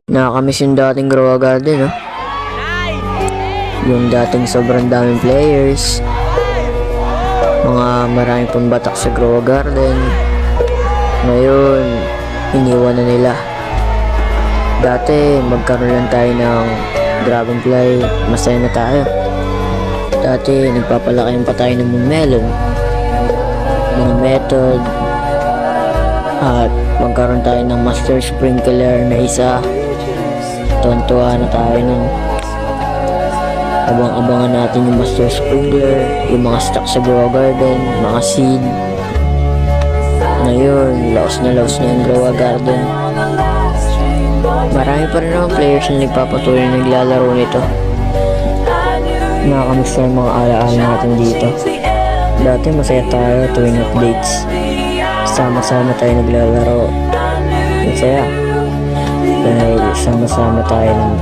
Nakakamiss yung dating Grow Garden, no? Yung dating sobrang daming players. Mga maraming pang batak sa Grow Garden. Ngayon, iniwan na nila. Dati, magkaroon lang tayo ng dragonfly, masaya na tayo. Dati, nagpapalakayin pa tayo ng mga melon, mga method, at magkaroon tayo ng master sprinkler na isa. Tuwan-tuwa na tayo nun. Abang-abangan natin yung master sprinkler, yung mga stock sa Grow Garden, mga seed. Ngayon, laos na yung Grow Garden. Marami pa rin naman players na nagpapatuloy na naglalaro nito. Nakakamiss na yung mga alaala natin dito. Dati masaya tayo tuwing updates. Sama-sama tayo naglalaro. Masaya. Dahil sama-sama tayo ng